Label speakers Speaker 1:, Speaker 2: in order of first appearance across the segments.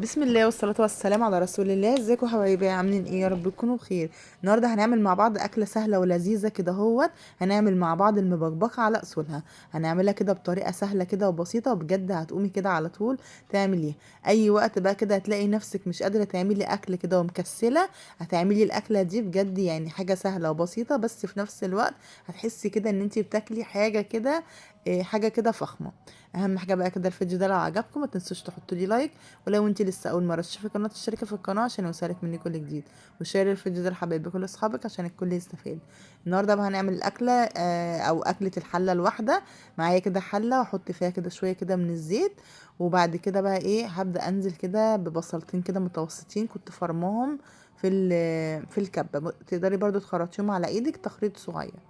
Speaker 1: بسم الله والصلاة والسلام على رسول الله. ازيكم حبايبي؟ عاملين ايه؟ يا رب تكونوا بخير. النهارده هنعمل مع بعض اكله سهله ولذيذه كده اهوت. هنعمل مع بعض المبكبكه على اصولها. هنعملها كده بطريقه سهله كده وبسيطه، وبجد هتقومي كده على طول تعمليها. اي وقت بقى كده هتلاقي نفسك مش قادره تعملي اكل كده ومكسله، هتعملي الاكله دي بجد. يعني حاجه سهله وبسيطه، بس في نفس الوقت هتحسي كده ان انتي بتاكلي حاجه كده، حاجه كده فخمه. اهم حاجه بقى كده الفيديو ده لو عجبكم ما تنسوش تحطوا لي لايك، ولو انت لسه اول مره تشوفي القناه تشتركي في القناه عشان يوصلك مني كل جديد، وشير الفيديو ده لحبايبك كل اصحابك عشان الكل يستفاد. النهارده بقى هنعمل الاكله او اكله الحله الواحده. معايا كده حله واحط فيها كده شويه كده من الزيت، وبعد كده بقى ايه هبدا انزل كده ببصلتين كده متوسطين كنت فرماهم في الكبه. تقدري برضو تخرطيهم على ايدك تخريط صغير.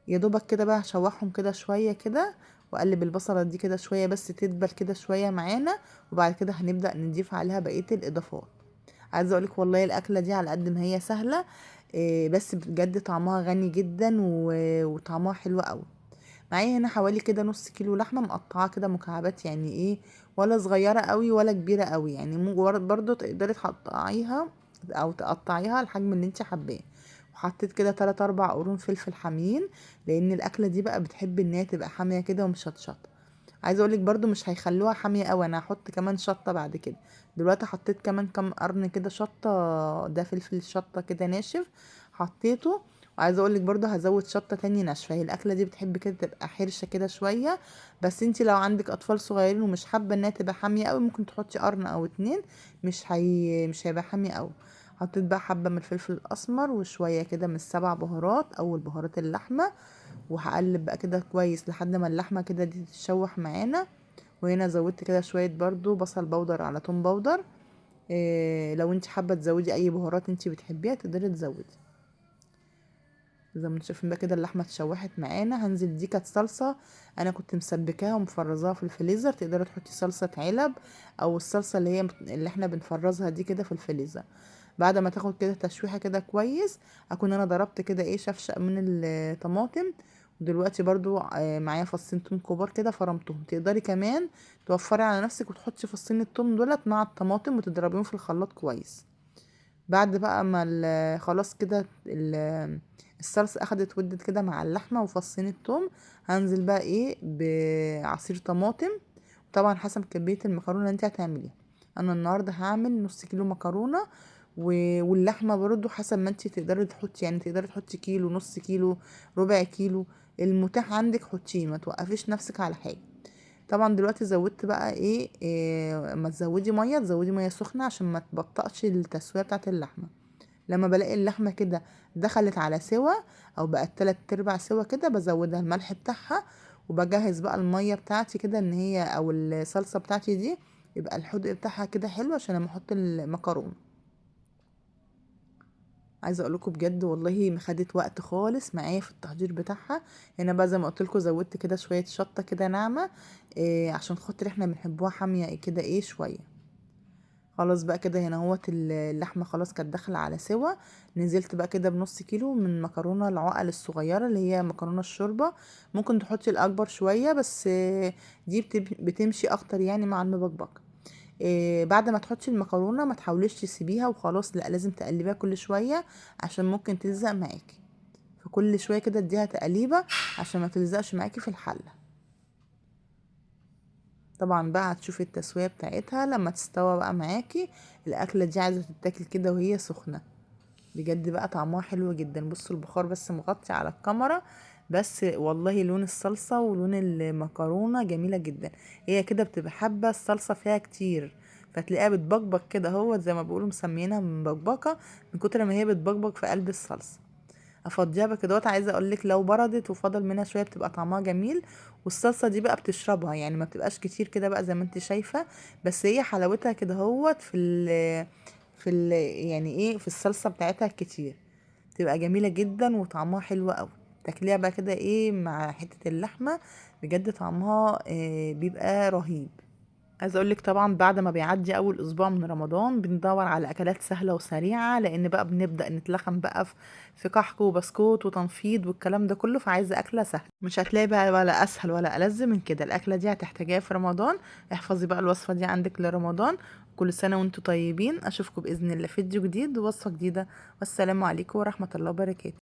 Speaker 1: يا دوبك كده بقى هشوحهم كده شويه كده، واقلب البصله دي كده شويه بس تدبل كده شويه معانا، وبعد كده هنبدا نضيف عليها بقيه الاضافات. عايزه اقولك والله الاكله دي على قد ما هي سهله، بس بجد طعمها غني جدا وطعمها حلو قوي. معايا هنا حوالي كده نص كيلو لحمه مقطعه كده مكعبات، يعني ايه، ولا صغيره قوي ولا كبيره قوي، يعني مجرد برضو تقدري تقطعيها او تقطعيها الحجم اللي انت حباه. وحطيت كده 3 4 قرون فلفل حامين، لان الاكله دي بقى بتحب ان هي تبقى حاميه كده ومشطشطه. عايزه اقولك برضو مش هيخلوها حاميه قوي، انا هحط كمان شطه بعد كده. دلوقتي حطيت كمان كام قرن كده شطه، ده فلفل شطه كده ناشف حطيته. وعايزه اقولك برضو هزود شطه تاني ناشفه، هي الاكله دي بتحب كده تبقى حرشه كده شويه. بس انتي لو عندك اطفال صغيرين ومش حابه انها تبقى حاميه قوي، ممكن تحطي قرن او اتنين، مش هيبقى حامي قوي. حطيت بقى حبه من الفلفل الاسمر وشويه كده من السبع بهارات او البهارات اللحمه، وهقلب بقى كده كويس لحد ما اللحمه كده دي تتشوح معانا. وهنا زودت كده شويه برضو بصل بودر على توم بودر. لو انت حابه تزودي اي بهارات انت بتحبيها تقدري تزودي. زي ما انتم شايفين بقى كده اللحمه اتشوحت معانا، هنزل دي كانت صلصه انا كنت مسبكاها ومفرزاها في الفريزر. تقدري تحطي صلصه علب او الصلصه اللي احنا بنفرزها دي كده في الفريزر. بعد ما تاخد كده تشويحه كده كويس، اكون انا ضربت كده ايه شفشق من الطماطم. ودلوقتي برضو معايا فصين توم كبار كده فرمتهم. تقدري كمان توفري على نفسك وتحطي فصين التوم دولت مع الطماطم وتضربيهم في الخلاط كويس. بعد بقى ما خلاص كده الصلصة اخدت ودت كده مع اللحمة وفصين التوم، هنزل بقى ايه بعصير طماطم. طبعا حسب كمية المكرونة اللي انت هتعمليها. انا النهاردة هعمل نص كيلو مكرونة، واللحمة برضو حسب ما انت تقدري تحطي، يعني تقدري تحطي كيلو، نص كيلو، ربع كيلو، المتاح عندك حطيه، ما توقفيش نفسك على حاجة. طبعا دلوقتي زودت بقى إيه ما تزودي ميه، تزودي ميه سخنه عشان ما تبطأش التسويه بتاعه اللحمه. لما بلاقي اللحمه كده دخلت على سوا او بقت 3/4 سوا كده، بزودها الملح بتاعها. وبجهز بقى الميه بتاعتي كده ان هي او الصلصه بتاعتي دي يبقى الحدق بتاعها كده حلو عشان لما احط المكرونه. عايزه اقول لكم بجد والله ما خدت وقت خالص معايا في التحضير بتاعها. هنا بقى زي ما قلت لكم زودت كده شويه شطه كده ناعمه، عشان خاطر احنا بنحبوها حاميه كده شويه. خلاص بقى كده هنا هوت اللحمه خلاص كانت داخله على سوا. نزلت بقى كده بنص كيلو من مكرونه العقل الصغيره اللي هي مكرونه الشوربه. ممكن تحطي الاكبر شويه بس دي بتمشي اكتر يعني مع المبكبك. بعد ما تحطي المكرونه ما تحاوليش تسيبيها وخلاص، لا لازم تقلبيها كل شويه عشان ممكن تلزق معاكي. فكل شويه كده اديها تقليبه عشان ما تلزقش معاكي في الحله. طبعا بقى هتشوفي التسويه بتاعتها لما تستوى بقى معاكي. الاكله دي عايزه تتاكل كده وهي سخنه، بجد بقى طعمها حلو جدا. بصوا البخار بس مغطي على الكاميرا، بس والله لون الصلصة ولون المكرونة جميلة جدا. هي كده بتبقى حابة الصلصة فيها كتير، فتلاقيها بتبقبق كده، هو زي ما بيقولوا مسمينها مبقبقة من كتر ما هي بتبقبق في قلب الصلصة. افضيها بقى كده. عايزه اقول لك لو بردت وفضل منها شويه بتبقى طعمها جميل. والصلصه دي بقى بتشربها، يعني ما بتبقاش كتير كده بقى زي ما انت شايفه. بس هي حلاوتها كده هوت في يعني ايه في الصلصه بتاعتها الكتير، تبقى جميله جدا وطعمها حلو قوي. تاكليها بقى كده مع حته اللحمه، بجد طعمها بيبقى رهيب. عايزه اقول لك طبعا بعد ما بيعدي اول اسبوع من رمضان بندور على اكلات سهله وسريعه، لان بقى بنبدا نتلخم بقى في كحك وبسكوت وتنفيض والكلام ده كله، فعايزه اكله سهله. مش هتلاقي بقى ولا اسهل ولا ألذ من كده. الاكله دي هتحتاجيها في رمضان. احفظي بقى الوصفه دي عندك لرمضان. كل سنه وانتم طيبين. اشوفكم باذن الله في فيديو جديد ووصفه جديده. والسلام عليكم ورحمه الله وبركاته.